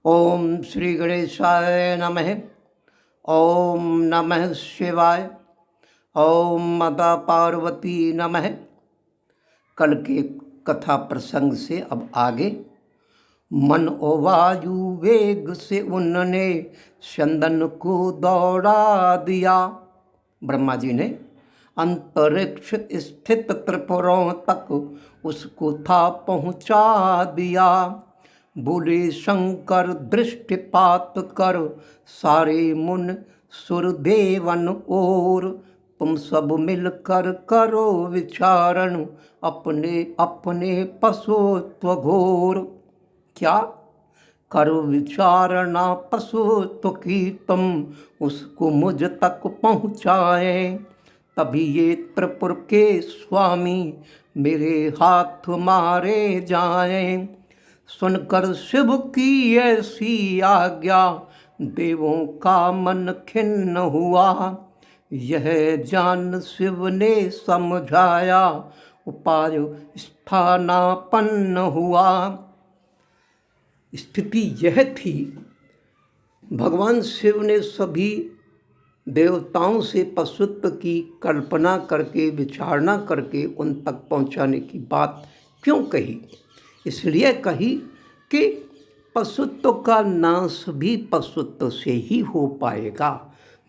ओम श्री गणेशाय नमः। ओम नमः शिवाय। ओम माता पार्वती नमः। कल के कथा प्रसंग से अब आगे। मन और वायु वेग से उनने चंदन को दौड़ा दिया। ब्रह्मा जी ने अंतरिक्ष स्थित त्रिपुरों तक उसको था पहुँचा दिया। बोले शंकर दृष्टिपात कर सारे मुन सुरदेवन और तुम सब मिलकर करो विचारण अपने अपने पशुत्व घोर। क्या करो विचारणा पशुत्व की तुम उसको मुझ तक पहुँचाए। तभी ये त्रिपुर के स्वामी मेरे हाथ मारे जाएं। सुनकर शिव की ऐसी आज्ञा देवों का मन खिन्न हुआ। यह जान शिव ने समझाया उपाय स्थानापन्न हुआ। स्थिति यह थी, भगवान शिव ने सभी देवताओं से पशुत्व की कल्पना करके विचारणा करके उन तक पहुंचाने की बात क्यों कही? इसलिए कही कि पशुत्व का नाश भी पशुत्व से ही हो पाएगा।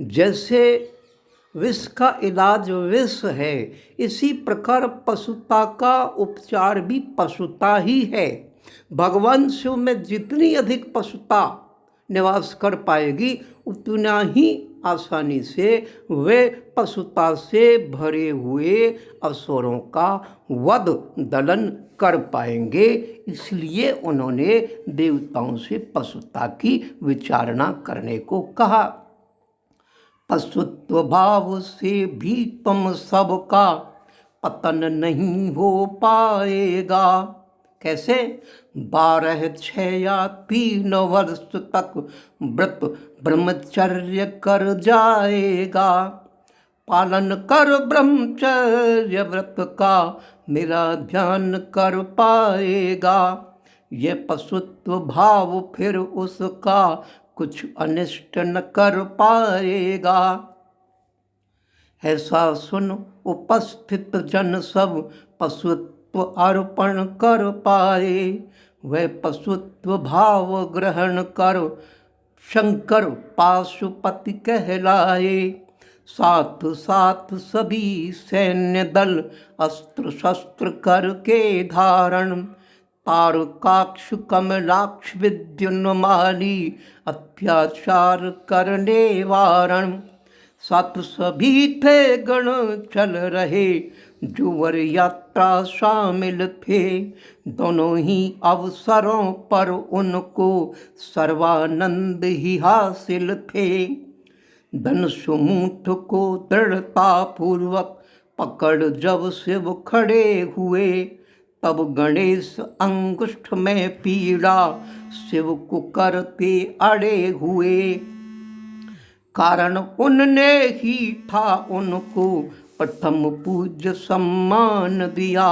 जैसे विष का इलाज विष है, इसी प्रकार पशुता का उपचार भी पशुता ही है। भगवान शिव में जितनी अधिक पशुता निवास कर पाएगी उतना ही आसानी से वे पशुता से भरे हुए असुरों का वध दलन कर पाएंगे। इसलिए उन्होंने देवताओं से पशुता की विचारणा करने को कहा। पशुत्व भाव से भी तुम सबका पतन नहीं हो पाएगा। कैसे? 12, 6 या 3 वर्ष तक व्रत ब्रह्मचर्य कर जाएगा। पालन कर ब्रह्मचर्य व्रत का मेरा ध्यान कर पाएगा। ये पशुत्व भाव फिर उसका कुछ अनिष्ट न कर पाएगा। ऐसा सुन उपस्थित जन सब पशुत्व अर्पण कर पाए। वह पशुत्व भाव ग्रहण कर शंकर पाशुपति कहलाए। साथ साथ सभी सैन्य दल अस्त्र शस्त्र करके धारण। तारकाक्ष कमलाक्ष विद्युन्माली अत्याचार करने वारण। साथ सभी थे गण चल रहे जो वर यात्रा शामिल थे। दोनों ही अवसरों पर उनको सर्वानंद ही हासिल थे। धनुष मुठ को दृढ़ता पूर्वक पकड़ जब शिव खड़े हुए, तब गणेश अंगुष्ठ में पीड़ा शिव को करते अड़े हुए। कारण उनने ही था उनको प्रथम पूज्य सम्मान दिया।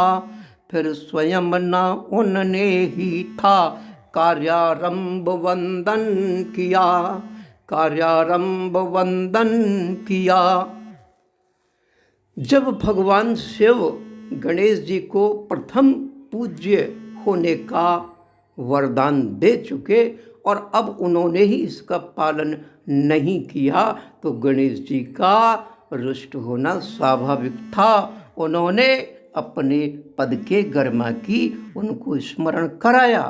फिर स्वयं न उनने ही था कार्यारंभ वंदन किया। कार्यारंभ वंदन किया। जब भगवान शिव गणेश जी को प्रथम पूज्य होने का वरदान दे चुके और अब उन्होंने ही इसका पालन नहीं किया, तो गणेश जी का रुष्ट होना स्वाभाविक था। उन्होंने अपने पद के गरिमा की उनको स्मरण कराया।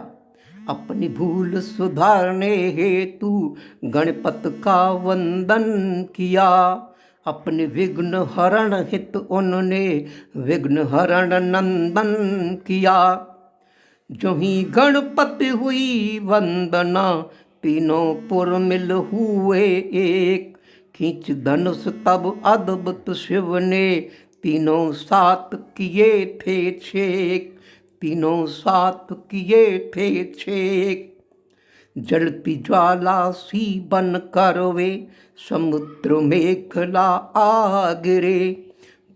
अपनी भूल सुधारने हेतु गणपत का वंदन किया। अपने विघ्न हरण हित उन्होंने विघ्न हरण नंदन किया। जो ही गणपति हुई वंदना तीनों पुर मिल हुए एक। खींच धनुष तब अद्भुत शिव ने तीनों साथ किए थे छेक। तीनों साथ किए थे छेक। जलती ज्वाला सी बन कर वे समुद्र मेखला आ गिरे।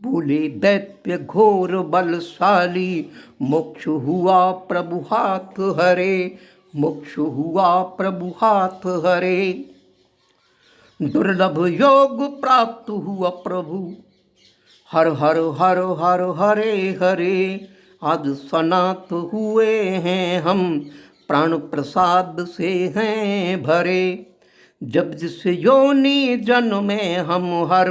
बोले दैत्य घोर बलशाली मोक्ष हुआ प्रभु हाथ हरे। मोक्ष हुआ प्रभु हाथ हरे, दुर्लभ योग प्राप्त हुआ प्रभु, हर हर हर हर हरे हरे। आज सनात हुए हैं हम, प्राण प्रसाद से हैं भरे। जब जिस योनि जन्मे हम, हर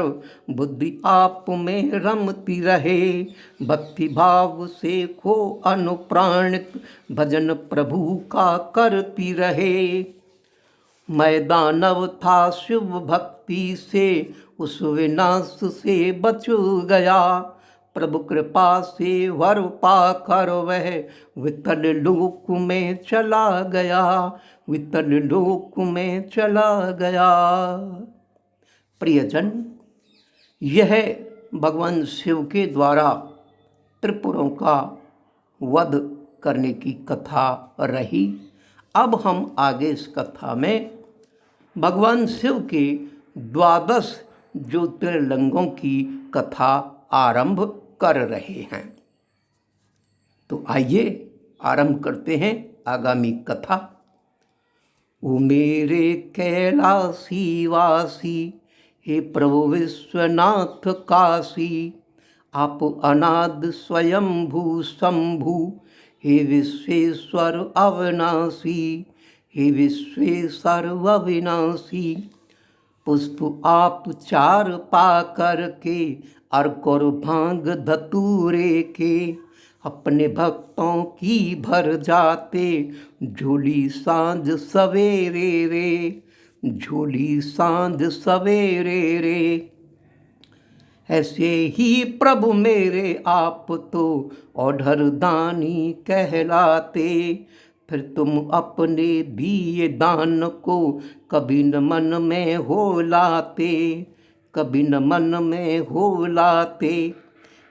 बुद्धि आप में रमती रहे। भक्ति भाव से खो अनुप्राणित, भजन प्रभु का करती रहे। मैदानव था शिव भक्ति से, उस विनाश से बच गया। प्रभु कृपा से वर पाकर वह वितल लोक में चला गया, वितल लोक में चला गया। प्रियजन, यह भगवान शिव के द्वारा त्रिपुरों का वध करने की कथा रही। अब हम आगे इस कथा में भगवान शिव के 12 ज्योतिर्लिंगों की कथा आरंभ कर रहे हैं। तो आइए आरंभ करते हैं आगामी कथा। ओ मेरे कैलासी वासी, हे प्रभु विश्वनाथ काशी, आप अनाद स्वयंभू शंभु, हे विश्वेश्वर अविनाशी, हे विश्वेश्वर अविनाशी। पुष्प आप 4 पा कर के, अर्क और भांग धतूरे के, अपने भक्तों की भर जाते, झोली सांझ सवेरे रे, झोली सांझ सवेरे रे। ऐसे ही प्रभु मेरे आप तो औढ़र दानी कहलाते, फिर तुम अपने दिए दान को कभी न मन में हो लाते, कभी न मन में हो लाते।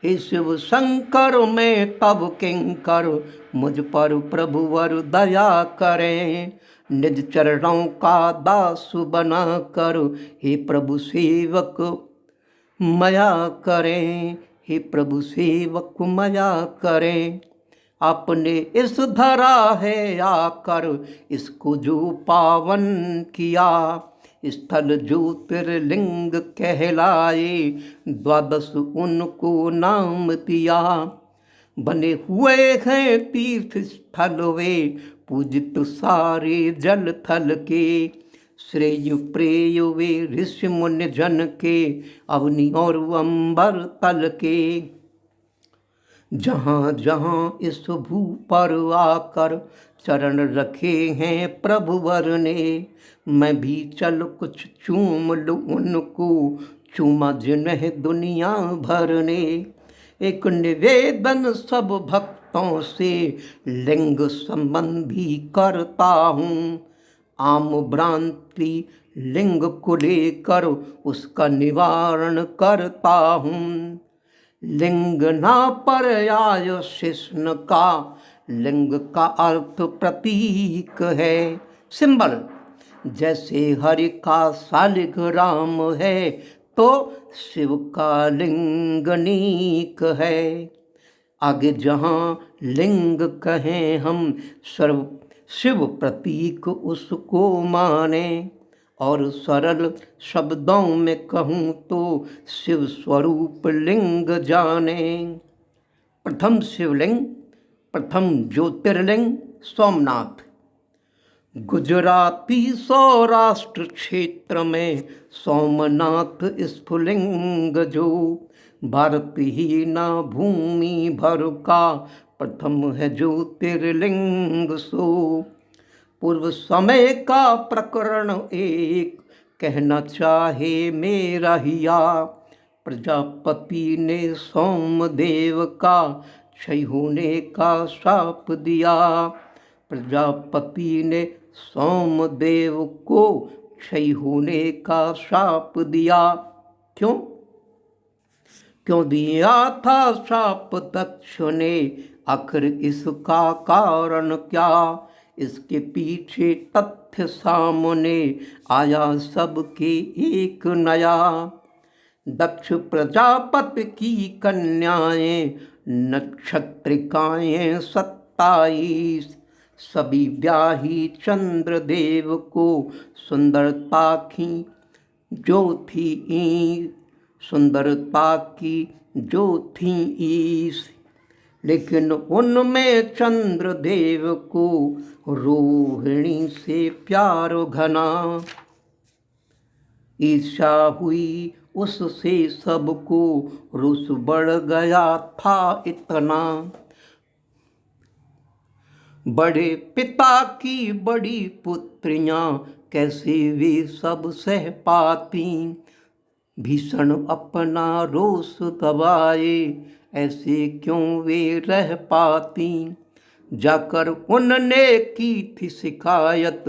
हे शिव शंकर मैं तब किंकर, मुझ पर प्रभु वर दया करें। निज चरणों का दास बना कर, हे प्रभु सेवक मया करें, हे प्रभु सेवक मया करें। आपने इस धरा है आकर, इसको जो पावन किया, स्थल ज्योतिर्लिंग कहलाए, 12 उनको नाम दिया। बने हुए हैं तीर्थ स्थल वे, पूजित सारे जल थल के, श्रेय प्रेय वे ऋषि मुनि जन के, अवनि और अंबर तल के। जहाँ जहाँ इस भू पर आकर चरण रखे हैं प्रभु वर ने, मैं भी चल कुछ चूम लूँ उनको, चूमा जिन्हें दुनिया भर ने। एक निवेदन सब भक्तों से, लिंग संबंधी करता हूँ। आम भ्रांति लिंग को लेकर उसका निवारण करता हूँ। लिंग ना पर्याय शिष्ण का, लिंग का अर्थ प्रतीक है। सिंबल, जैसे हरि का शालिग्राम है, तो शिव का लिंग नीक है। आगे जहाँ लिंग कहें हम, सर्व शिव प्रतीक उसको माने। और सरल शब्दों में कहूँ तो शिव स्वरूप लिंग जाने। प्रथम शिवलिंग, प्रथम ज्योतिर्लिंग सोमनाथ। गुजराती सौराष्ट्र क्षेत्र में सोमनाथ स्फुलिंग जो, भारत ही ना भूमि भर का प्रथम है ज्योतिर्लिंग सो। पूर्व समय का प्रकरण एक, कहना चाहे मेरा हिया। प्रजापति ने सोमदेव का क्षय होने का शाप दिया। प्रजापति ने सोमदेव को क्षय होने का शाप दिया। क्यों दिया था शाप दक्ष ने, आखिर इसका कारण क्या। इसके पीछे तथ्य सामने आया सबके एक नया। दक्ष प्रजापति की कन्याएं, नक्षत्रिकाएं 27, सभी ब्याही चंद्रदेव को सुंदरता की जो थी ईस, सुंदरता की जो थी ईस, लेकिन उनमें चंद्रदेव को रोहिणी से प्यार घना। ईर्ष्या हुई उससे सबको, रुस बढ़ गया था इतना। बड़े पिता की बड़ी पुत्रियां कैसे वे सब सह पाती, भीषण अपना रोष दबाए ऐसे क्यों वे रह पाती। जाकर उनने की थी शिकायत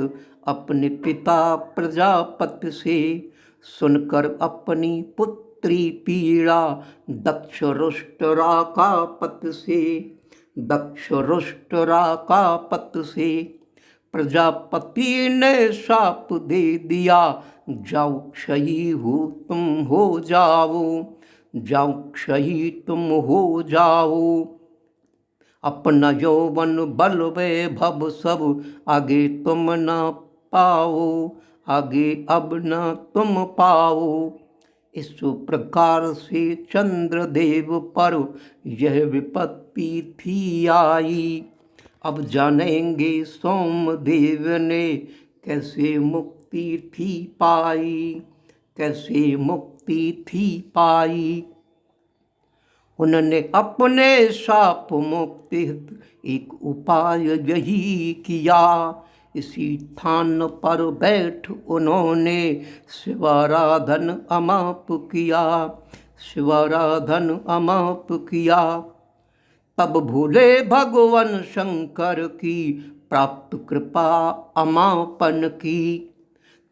अपने पिता प्रजापति से, सुनकर अपनी पुत्री पीड़ा दक्ष रुष्टराकापत से, दक्ष रुष्टराकापत से। प्रजापति ने शाप दे दिया, जाओ क्षयी हो तुम हो जाओ, जाओ क्षयी तुम हो जाओ। अपना यौवन बल वैभव सब आगे तुम न पाओ, आगे अब न तुम पाओ। इस प्रकार से चंद्रदेव पर यह विपत्ति थी आई। अब जानेंगे सोमदेव ने कैसे मुक्ति थी पाई, कैसे मुक्ति थी पाई। उन्होंने अपने शाप मुक्ति एक उपाय यही किया, इसी स्थान पर बैठ उन्होंने शिवाराधन अमाप किया, शिवाराधन अमाप किया। तब भूले भगवान शंकर की प्राप्त कृपा अमापन की,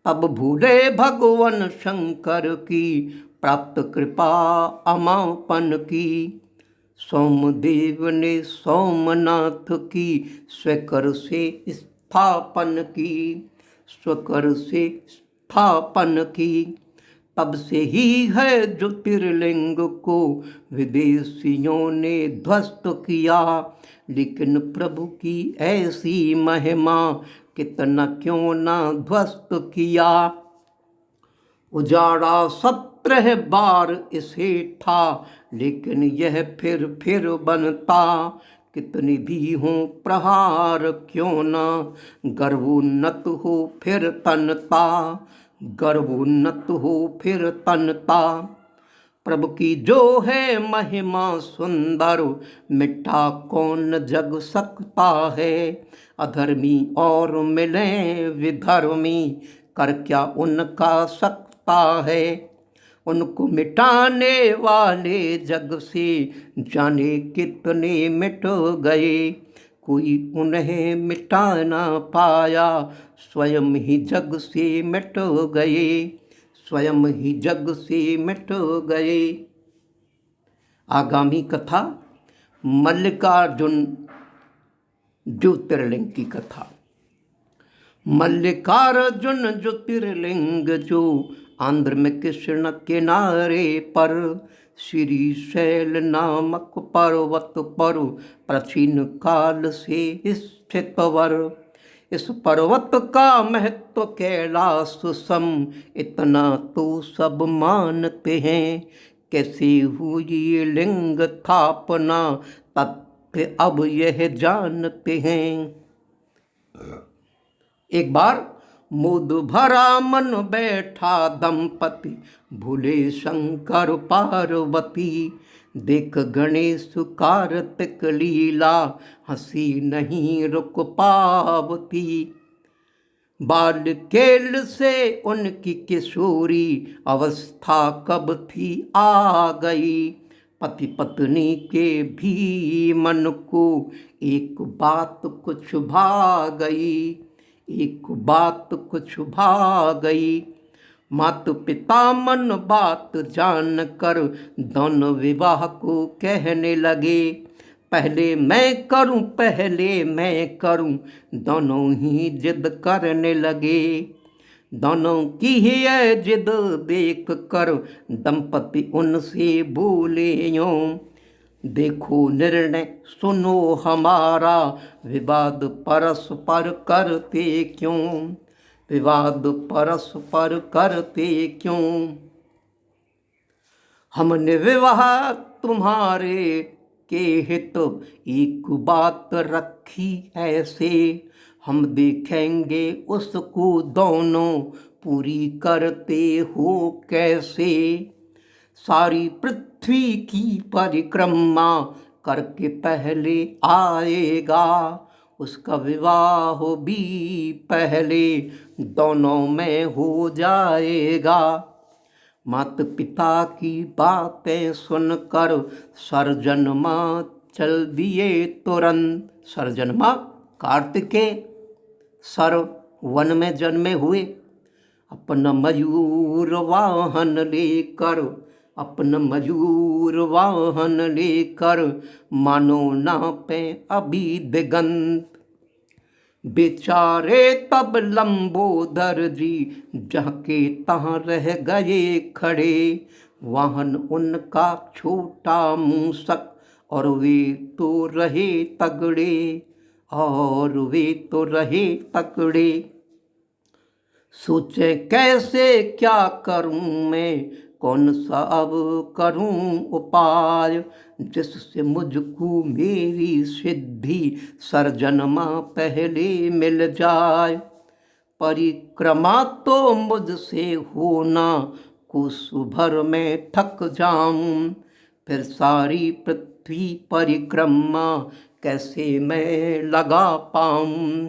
तब भूले भगवान शंकर की प्राप्त कृपा अमापन की। सोमदेव ने सोमनाथ की स्वकर से स्थापन की, स्वकर से स्थापन की। तब से ही है ज्योतिर्लिंग को विदेशियों ने ध्वस्त किया, लेकिन प्रभु की ऐसी महिमा कितना क्यों ना ध्वस्त किया। उजाड़ा 17 बार इसे था, लेकिन यह फिर बनता। कितनी भी हो प्रहार क्यों ना गर्वोन्नत हो फिर तनता, गर्वोन्नत हो फिर तनता। प्रभु की जो है महिमा सुंदर, मिठा कौन जग सकता है। अधर्मी और मिले विधर्मी, कर क्या उनका सकता है। उनको मिटाने वाले जग से जाने कितने मिट गए, कोई उन्हें मिटा ना पाया, स्वयं ही जग से मिट गए, स्वयं ही जग से मिट गए। आगामी कथा मल्लिकार्जुन ज्योतिर्लिंग की कथा। मल्लिकार्जुन ज्योतिर्लिंग जो आंध्र में कृष्ण किनारे पर, श्रीशैल नामक पर्वत पर प्राचीन काल से स्थित वर। इस पर्वत का महत्व कैलाश सम, इतना तो सब मानते हैं। कैसे हुई लिंग स्थापना तथ्य अब यह जानते हैं। एक बार मोद भरा मन बैठा दंपति, भूले शंकर पार्वती। देख गणेश कार्तिक लीला, हंसी नहीं रुक पावती। बालकेल से उनकी किशोरी अवस्था कब थी आ गई। पति पत्नी के भी मन को एक बात कुछ भा गई, एक बात कुछ भा गई। माता पिता मन बात जान कर दोनों विवाह को कहने लगे। पहले मैं करूं, पहले मैं करूं, दोनों ही जिद करने लगे। दोनों की ही जिद देख कर दंपति उनसे बोले यूं, देखो निर्णय सुनो हमारा, विवाद परस्पर करते क्यों, विवाद परस्पर करते क्यों। हमने विवाह तुम्हारे के हित एक बात रखी ऐसे, हम देखेंगे उसको दोनों पूरी करते हो कैसे। सारी पृथ्वी की परिक्रमा करके पहले आएगा, उसका विवाह भी पहले दोनों में हो जाएगा। माता पिता की बातें सुनकर सर्जनमा चल दिए तुरंत। सर्जनमा कार्तिकेय सर वन में जन्मे हुए, अपना मयूर वाहन लेकर, अपना मयूर वाहन लेकर मानो नापे अभी दिगंत। बेचारे तब लंबोदर जी जहाँ के तहाँ रह गए खड़े। वाहन उनका छोटा मूसक और वे तो रहे तगड़े, और वे तो रहे तगड़े। सोचे कैसे क्या करूं मैं, कौन सा अब करूं उपाय, जिससे मुझको मेरी सिद्धि सर्जनमा पहले मिल जाए। परिक्रमा तो मुझसे होना, कोस भर में थक जाऊं, फिर सारी पृथ्वी परिक्रमा कैसे मैं लगा पाऊं।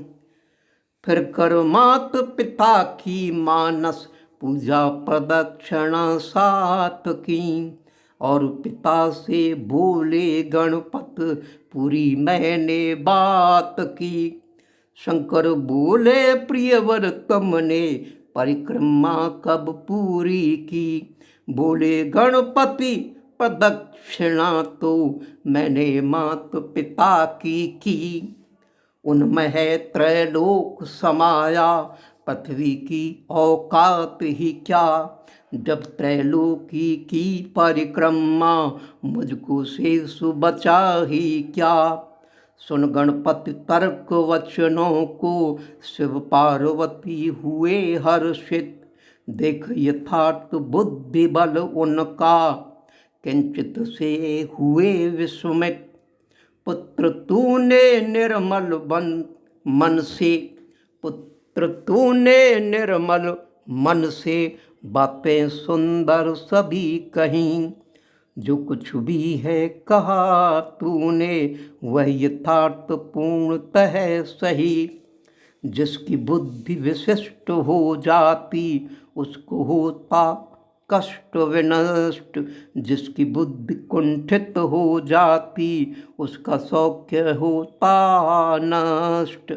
फिर कर मात पिता की मानस पूजा प्रदक्षिणा सात की, और पिता से बोले गणपत पूरी मैंने बात की। शंकर बोले प्रियवर तुमने परिक्रमा कब पूरी की, बोले गणपति प्रदक्षिणा तो मैंने मात पिता की। उनमें है त्रैलोक समाया, पृथ्वी की औकात ही क्या। जब त्रैलोकी की परिक्रमा मुझको शेष बचा ही क्या। सुन गणपति तर्क वचनों को, शिव पार्वती हुए हर्षित। देख यथार्थ बुद्धि बल उनका, किंचित से हुए विस्मित। पुत्र तूने निर्मल मन से, पुत्र तूने निर्मल मन से बातें सुंदर सभी कहीं। जो कुछ भी है कहा तूने वह यथार्थ पूर्णतः सही। जिसकी बुद्धि विशिष्ट हो जाती उसको होता कष्ट विनष्ट, जिसकी बुद्धि कुंठित हो जाती उसका सौख्य होता नष्ट।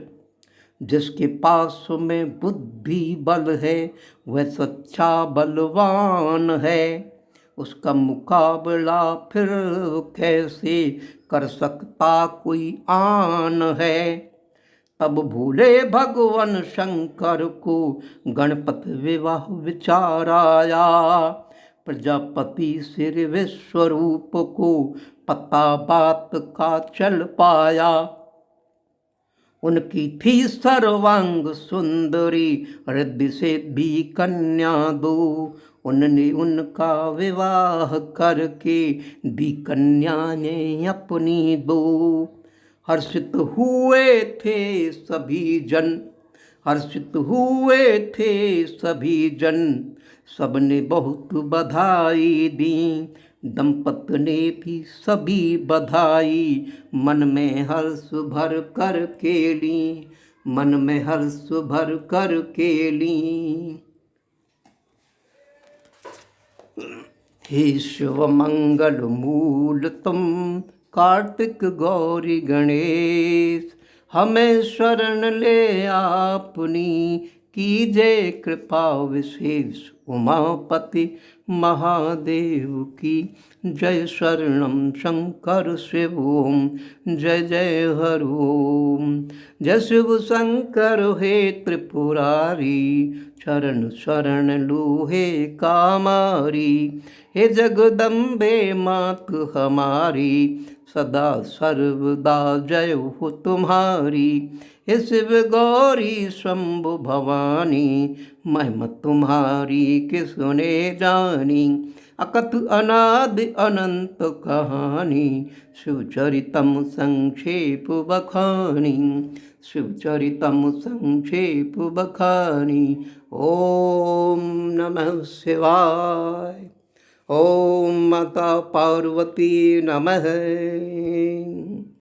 जिसके पास में बुद्धि बल है वह सच्चा बलवान है, उसका मुकाबला फिर कैसे कर सकता कोई आन है। तब भूले भगवान शंकर को गणपति विवाह विचार आया। प्रजापति सिर विश्वरूप को पता बात का चल पाया। उनकी थी सर्वांग सुंदरी, रिद्धि से भी कन्या दो। उनने उनका विवाह करके दी कन्या ने अपनी दो। हर्षित हुए थे सभी जन, हर्षित हुए थे सभी जन, सबने बहुत बधाई दी। दंपति ने भी सभी बधाई मन में हर्ष भर कर के ली, मन में हर्ष भर कर के ली। हे शिव मंगल मूल तुम कार्तिक गौरी गणेश, हमें शरण ले अपनी कीजय कृपा विशेष उमापति महादेव की जय। शरणम शंकर शिव ओम जय जय हर ओम। जय शिव शंकर हे त्रिपुरारी चरण शरण लूहे कामारी। हे जगदम्बे मात हमारी सदा सर्वदा जय हो तुम्हारी। हे शिव गौरी शंभु भवानी महिमा तुम्हारी किसने जानी। अकथ अनादि अनंत कहानी शिवचरितम संक्षेप बखानी। शिवचरितम संक्षेप बखानी। ओम नमः शिवाय। ओम माता पार्वती नमः।